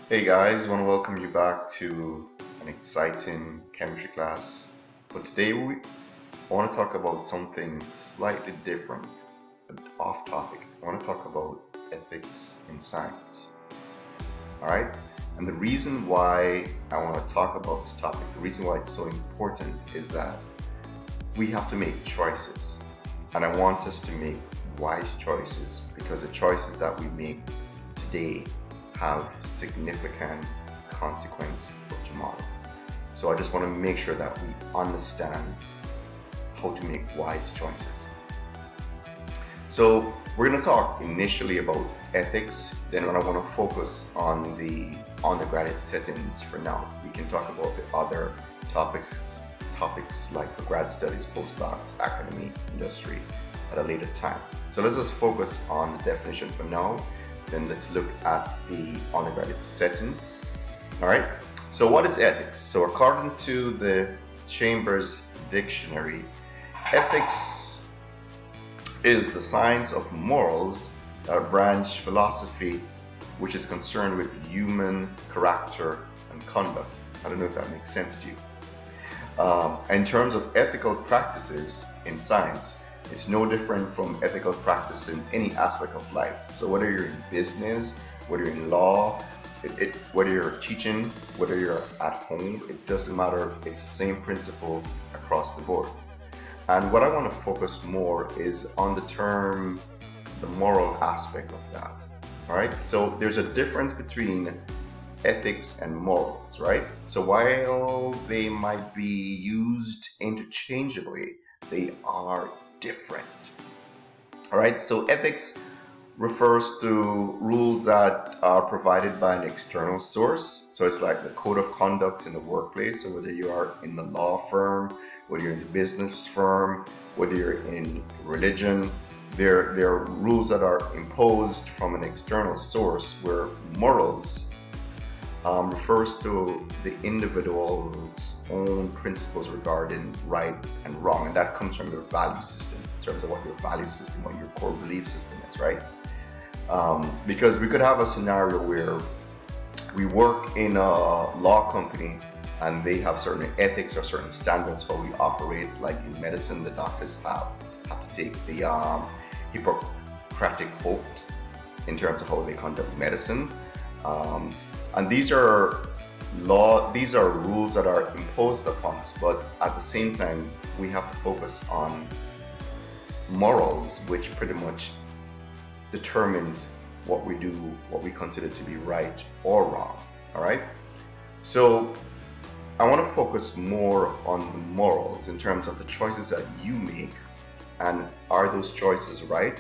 Hey guys, want to welcome you back to an exciting chemistry class. But today we want to talk about something slightly different, but off topic. I want to talk about ethics in science. All right? And the reason why I want to talk about this topic, the reason why it's so important is that we have to make choices. And I want us to make wise choices because the choices that we make today have significant consequence for tomorrow. So I just want to make sure that we understand how to make wise choices. So we're going to talk initially about ethics, then I want to focus on the undergraduate settings for now. We can talk about the other topics like for grad studies, postdocs, academy, industry at a later time. So let's just focus on the definition for now. Then let's look at the undergraduate setting. All right. So what is ethics? So according to the Chambers Dictionary, ethics is the science of morals, a branch philosophy which is concerned with human character and conduct. I don't know if that makes sense to you. In terms of ethical practices in science, it's no different from ethical practice in any aspect of life. So whether you're in business, whether you're in law, whether you're teaching, whether you're at home, it doesn't matter. It's the same principle across the board. And what I want to focus more is on the moral aspect of that. All right. So there's a difference between ethics and morals, right? So while they might be used interchangeably, they are different. All right, so ethics refers to rules that are provided by an external source. So it's like the code of conduct in the workplace. So whether you are in the law firm, whether you're in the business firm, whether you're in religion, there are rules that are imposed from an external source, where morals refers to the individual's own principles regarding right and wrong, and that comes from your value system, in terms of what your value system, what your core belief system is, right? Because we could have a scenario where we work in a law company and they have certain ethics or certain standards how we operate. Like in medicine, the doctors have to take the Hippocratic oath in terms of how they conduct medicine. And these are rules that are imposed upon us, but at the same time, we have to focus on morals, which pretty much determines what we do, what we consider to be right or wrong. All right. So I want to focus more on the morals in terms of the choices that you make, and are those choices right,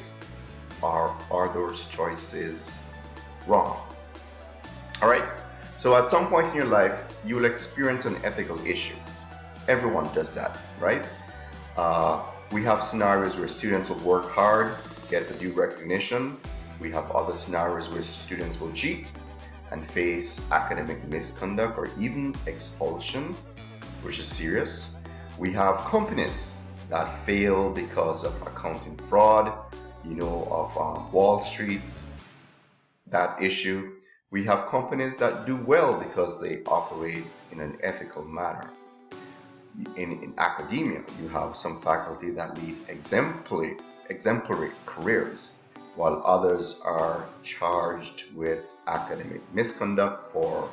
or are those choices wrong? All right. So at some point in your life, you will experience an ethical issue. Everyone does that, right? We have scenarios where students will work hard, get the due recognition. We have other scenarios where students will cheat and face academic misconduct or even expulsion, which is serious. We have companies that fail because of accounting fraud, of Wall Street, that issue. We have companies that do well because they operate in an ethical manner. In academia, you have some faculty that lead exemplary careers, while others are charged with academic misconduct for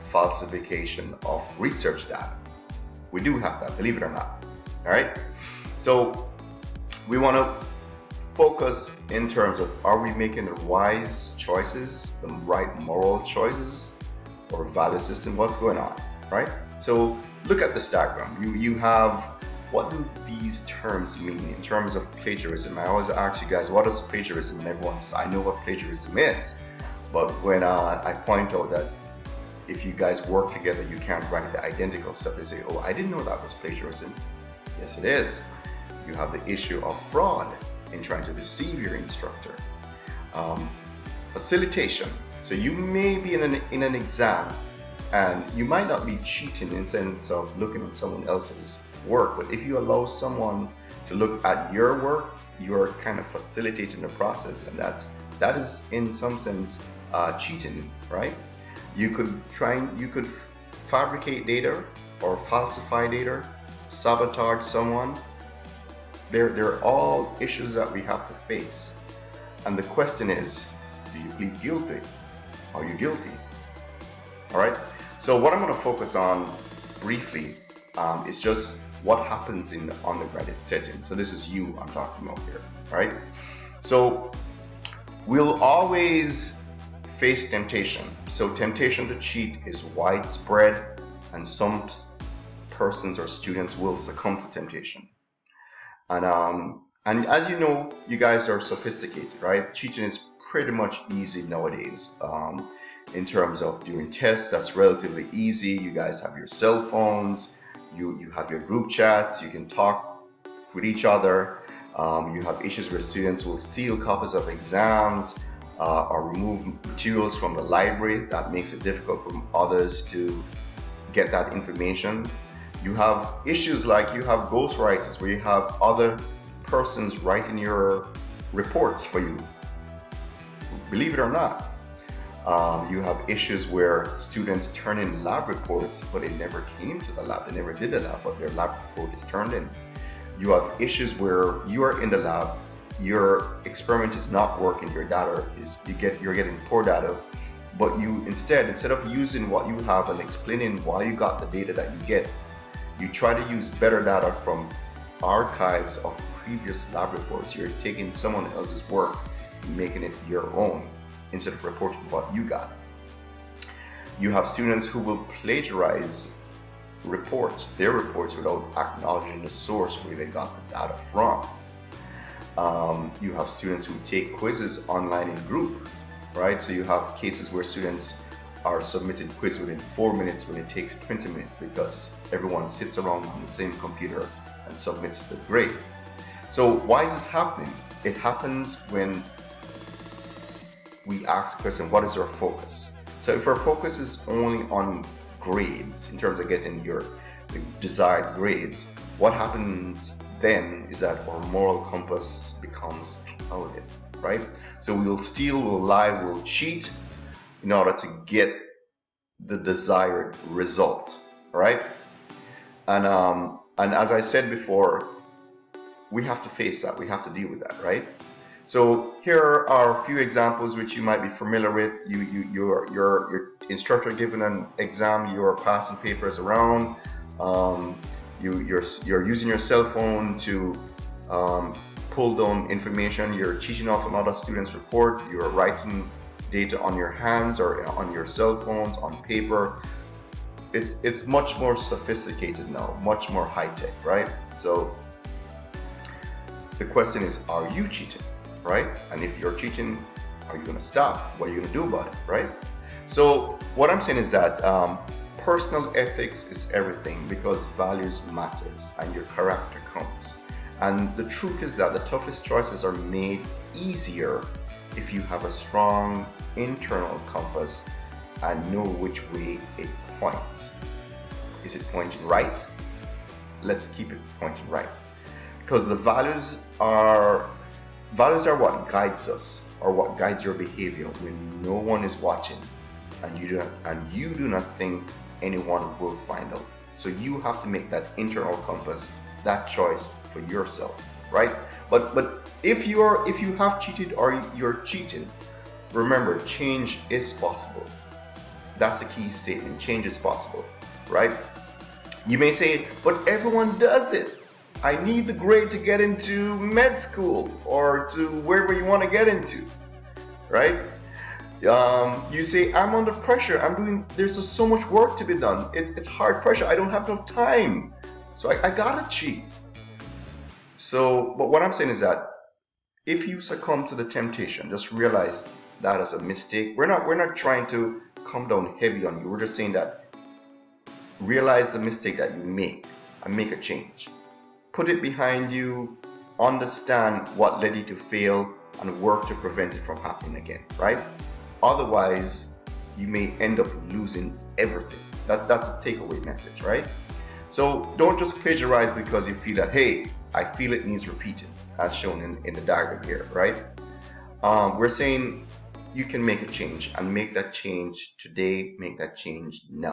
falsification of research data. We do have that, believe it or not. All right. So we want to focus in terms of, are we making the wise choices, the right moral choices, or value system? What's going on, right? So look at this diagram. You have, what do these terms mean in terms of plagiarism? I always ask you guys, what is plagiarism? And everyone says, I know what plagiarism is. But when I point out that if you guys work together, you can't write the identical stuff, they say, oh, I didn't know that was plagiarism. Yes, it is. You have the issue of fraud in trying to deceive your instructor. Facilitation. So you may be in an exam and you might not be cheating in the sense of looking at someone else's work, but if you allow someone to look at your work, you're kind of facilitating the process, and that is in some sense cheating, right? You could fabricate data or falsify data, sabotage someone. They're all issues that we have to face. And the question is, do you plead guilty? Are you guilty? All right. So what I'm going to focus on briefly is just what happens in the undergraduate setting. So this is you I'm talking about here, right? So we'll always face temptation. So temptation to cheat is widespread, and some persons or students will succumb to temptation. And as you know, you guys are sophisticated, right? Cheating is pretty much easy nowadays. In terms of doing tests, that's relatively easy. You guys have your cell phones, you have your group chats, you can talk with each other. You have issues where students will steal copies of exams or remove materials from the library. That makes it difficult for others to get that information. You have issues like you have ghostwriters, where you have other persons writing your reports for you. Believe it or not. You have issues where students turn in lab reports, but they never came to the lab. They never did the lab, but their lab report is turned in. You have issues where you are in the lab, your experiment is not working, your data is you're getting poor data, but you instead of using what you have and explaining why you got the data that you get, you try to use better data from archives of previous lab reports. You're taking someone else's work and making it your own instead of reporting what you got. You have students who will plagiarize their reports, without acknowledging the source where they got the data from. You have students who take quizzes online in group, right? So you have cases where students are submitted quiz within 4 minutes when it takes 20 minutes because everyone sits around on the same computer and submits the grade. So why is this happening? It happens when we ask the question, what is our focus? So if our focus is only on grades, in terms of getting your desired grades, what happens then is that our moral compass becomes clouded, right? So we'll steal, we'll lie, we'll cheat in order to get the desired result, right? And as I said before, we have to face that, we have to deal with that, right? So here are a few examples which you might be familiar with. Your instructor giving an exam, you are passing papers around. You're using your cell phone to pull down information. You're cheating off another student's report. You're writing data on your hands or on your cell phones, on paper. It's much more sophisticated now, much more high tech, right? So the question is, are you cheating? Right? And if you're cheating, are you going to stop? What are you going to do about it? Right? So what I'm saying is that personal ethics is everything, because values matters and your character counts. And the truth is that the toughest choices are made easier if you have a strong internal compass and know which way it points. Is it pointing right? Let's keep it pointing right. Because the values are what guides us, or what guides your behavior when no one is watching and you do not think anyone will find out. So you have to make that internal compass, that choice for yourself, right? But if you have cheated or you're cheating, remember, change is possible. That's a key statement. Change is possible, right? You may say, but everyone does it. I need the grade to get into med school or to wherever you want to get into, right? You say, I'm under pressure. There's just so much work to be done. It's hard pressure. I don't have enough time. So I gotta cheat. So, but what I'm saying is that if you succumb to the temptation, just realize that is a mistake. We're not trying to come down heavy on you. We're just saying that realize the mistake that you make and make a change. Put it behind you, understand what led you to fail, and work to prevent it from happening again, right? Otherwise, you may end up losing everything. That's a takeaway message, right? So don't just plagiarize because you feel that, hey, I feel it needs repeating, as shown in the diagram here, right? We're saying you can make a change and make that change today, make that change now.